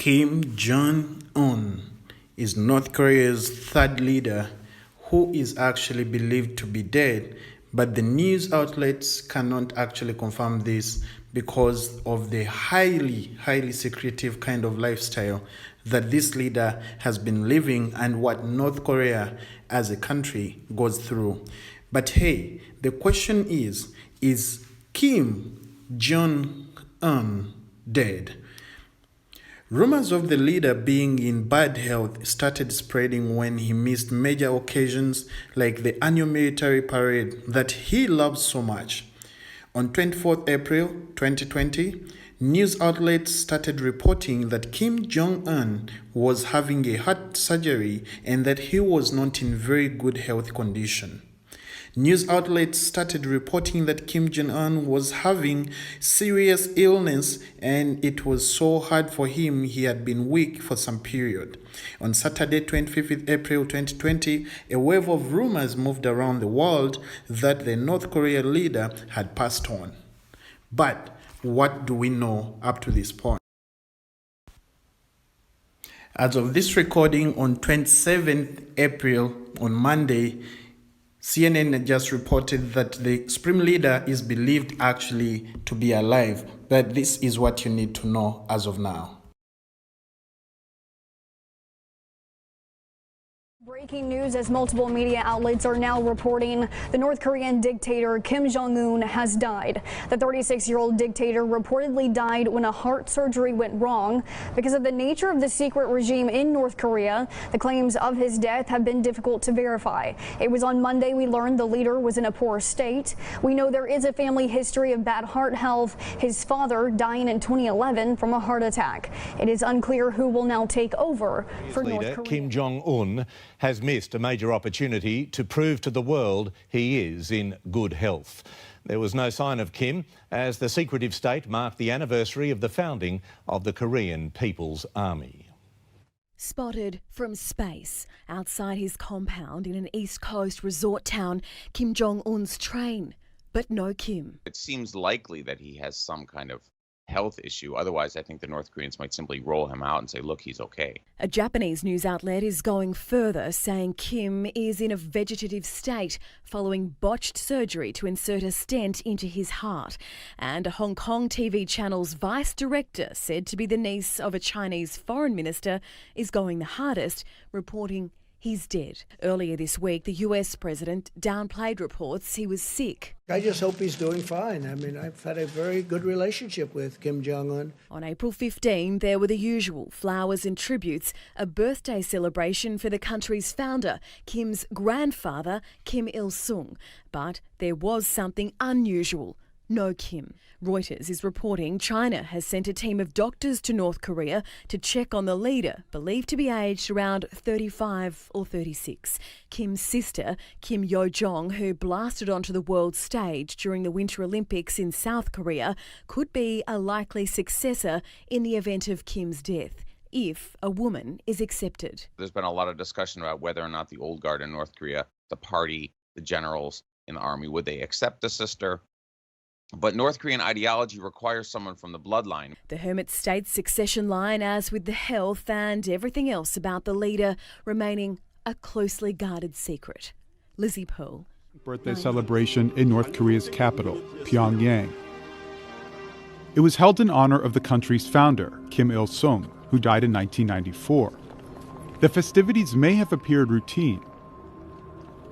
Kim Jong-un is North Korea's third leader who is actually believed to be dead, but the news outlets cannot actually confirm this because of the highly secretive kind of lifestyle that this leader has been living and what North Korea as a country goes through. But hey, the question is Kim Jong-un dead? Rumors of the leader being in bad health started spreading when he missed major occasions like the annual military parade that he loves so much. On 24th April 2020, news outlets started reporting that Kim Jong-un was having a heart surgery and that he was not in very good health condition. News outlets started reporting that Kim Jong-un was having serious illness and it was so hard for him, he had been weak for some period. On Saturday, 25th April 2020, a wave of rumors moved around the world that the North Korean leader had passed on. But what do we know up to this point? As of this recording on 27th April, on Monday, CNN just reported that the Supreme Leader is believed actually to be alive, but this is what you need to know as of now. Breaking news as multiple media outlets are now reporting the North Korean dictator Kim Jong-un has died. The 36-year-old dictator reportedly died when a heart surgery went wrong. Because of the nature of the secret regime in North Korea, the claims of his death have been difficult to verify. It was on Monday we learned the leader was in a poor state. We know there is a family history of bad heart health, his father dying in 2011 from a heart attack. It is unclear who will now take over for North Korea. Kim Jong-un has missed a major opportunity to prove to the world he is in good health. There was no sign of Kim as the secretive state marked the anniversary of the founding of the Korean People's Army. Spotted from space outside his compound in an East Coast resort town, Kim Jong-un's train, but no Kim. It seems likely that he has some kind of health issue. Otherwise, I think the North Koreans might simply roll him out and say, look, he's okay. A Japanese news outlet is going further, saying Kim is in a vegetative state following botched surgery to insert a stent into his heart. And a Hong Kong TV channel's vice director, said to be the niece of a Chinese foreign minister, is going the hardest, reporting he's dead. Earlier this week, the US president downplayed reports he was sick. I just hope he's doing fine. I mean, I've had a very good relationship with Kim Jong-un. On April 15, there were the usual flowers and tributes, a birthday celebration for the country's founder, Kim's grandfather, Kim Il-sung. But there was something unusual. No Kim. Reuters is reporting China has sent a team of doctors to North Korea to check on the leader, believed to be aged around 35 or 36. Kim's sister, Kim Jong, who blasted onto the world stage during the Winter Olympics in South Korea, could be a likely successor in the event of Kim's death, if a woman is accepted. There's been a lot of discussion about whether or not the old guard in North Korea, the party, the generals in the army, would they accept the sister? But North Korean ideology requires someone from the bloodline. The hermit state's succession line, as with the health and everything else about the leader, remaining a closely guarded secret. Lizzie Pearl. Birthday celebration in North Korea's capital, Pyongyang. It was held in honor of the country's founder, Kim Il-sung, who died in 1994. The festivities may have appeared routine,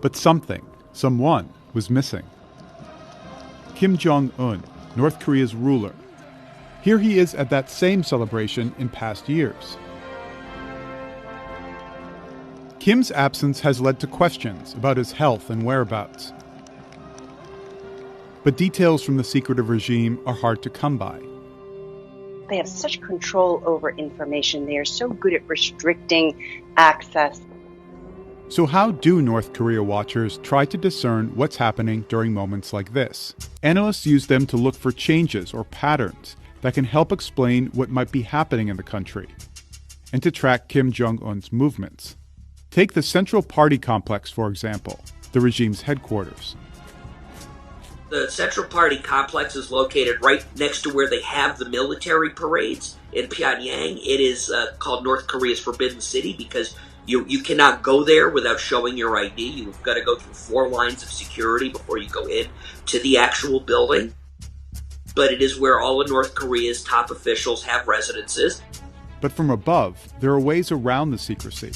but someone was missing. Kim Jong-un, North Korea's ruler. Here he is at that same celebration in past years. Kim's absence has led to questions about his health and whereabouts. But details from the secretive regime are hard to come by. They have such control over information. They are so good at restricting access. So how do North Korea watchers try to discern what's happening during moments like this? Analysts use them to look for changes or patterns that can help explain what might be happening in the country, and to track Kim Jong-un's movements. Take the Central Party complex, for example, the regime's headquarters. The Central Party complex is located right next to where they have the military parades in Pyongyang. It is called North Korea's Forbidden City because you cannot go there without showing your ID. You've got to go through 4 lines of security before you go in to the actual building. But it is where all of North Korea's top officials have residences. But from above, there are ways around the secrecy.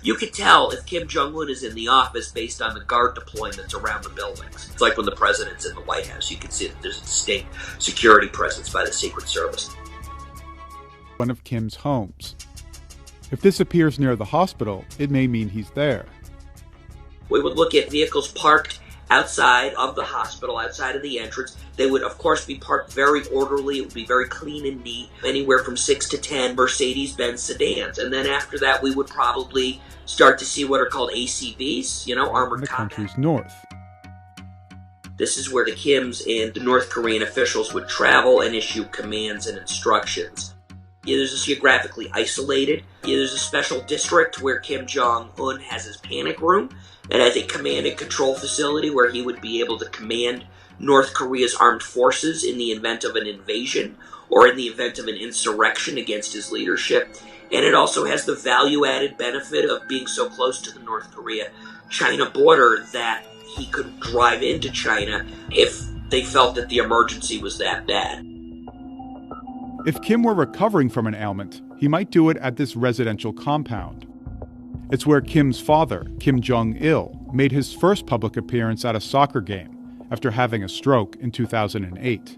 You can tell if Kim Jong-un is in the office based on the guard deployments around the buildings. It's like when the president's in the White House. You can see that there's a distinct security presence by the Secret Service. One of Kim's homes. If this appears near the hospital, it may mean he's there. We would look at vehicles parked outside of the hospital, outside of the entrance. They would, of course, be parked very orderly. It would be very clean and neat. Anywhere from 6 to 10 Mercedes-Benz sedans. And then after that, we would probably start to see what are called ACVs, armored the combat. country's north. This is where the Kims and the North Korean officials would travel and issue commands and instructions. There's a geographically isolated. There's a special district where Kim Jong-un has his panic room and has a command and control facility where he would be able to command North Korea's armed forces in the event of an invasion or in the event of an insurrection against his leadership. And it also has the value-added benefit of being so close to the North Korea-China border that he could drive into China if they felt that the emergency was that bad. If Kim were recovering from an ailment, he might do it at this residential compound. It's where Kim's father, Kim Jong-il, made his first public appearance at a soccer game after having a stroke in 2008.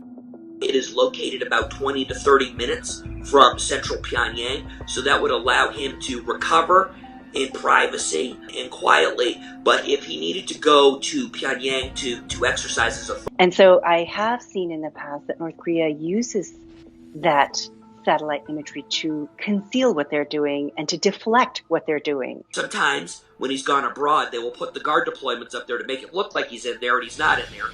It is located about 20 to 30 minutes from central Pyongyang, so that would allow him to recover in privacy and quietly. But if he needed to go to Pyongyang to exercise his authority. And so I have seen in the past that North Korea uses that satellite imagery to conceal what they're doing and to deflect what they're doing. Sometimes when he's gone abroad, they will put the guard deployments up there to make it look like he's in there and he's not in there.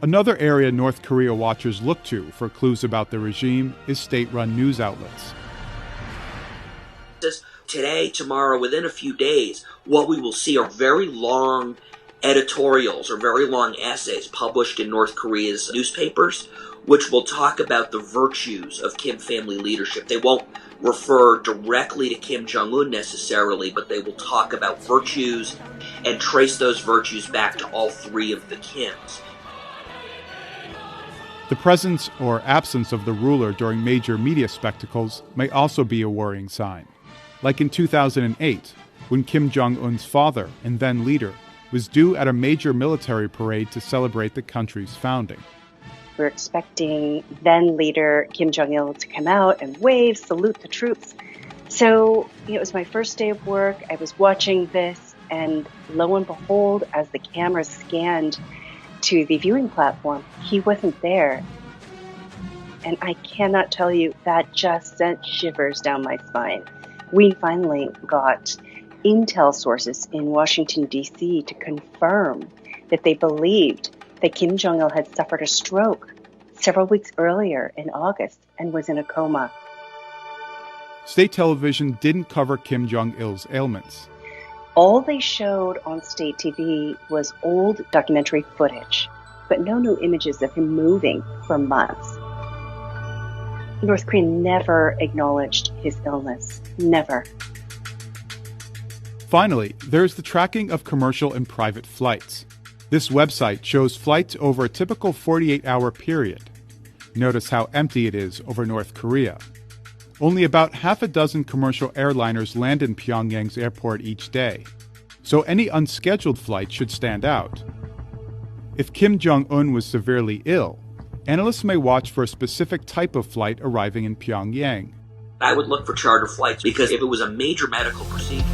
Another area North Korea watchers look to for clues about the regime is state-run news outlets. Today, tomorrow, within a few days, what we will see are very long editorials or very long essays published in North Korea's newspapers, which will talk about the virtues of Kim family leadership. They won't refer directly to Kim Jong-un necessarily, but they will talk about virtues and trace those virtues back to all 3 of the Kims. The presence or absence of the ruler during major media spectacles may also be a worrying sign. Like in 2008, when Kim Jong-un's father and then leader was due at a major military parade to celebrate the country's founding. We're expecting then leader Kim Jong-il to come out and wave, salute the troops. So it was my first day of work. I was watching this, and lo and behold, as the camera scanned to the viewing platform, he wasn't there. And I cannot tell you, that just sent shivers down my spine. We finally got intel sources in Washington, D.C. to confirm that they believed that Kim Jong-il had suffered a stroke several weeks earlier in August and was in a coma. State television didn't cover Kim Jong-il's ailments. All they showed on state TV was old documentary footage, but no new images of him moving for months. North Korea never acknowledged his illness. Never. Finally, there's the tracking of commercial and private flights. This website shows flights over a typical 48-hour period. Notice how empty it is over North Korea. Only about half a dozen commercial airliners land in Pyongyang's airport each day, so any unscheduled flight should stand out. If Kim Jong-un was severely ill, analysts may watch for a specific type of flight arriving in Pyongyang. I would look for charter flights because if it was a major medical procedure,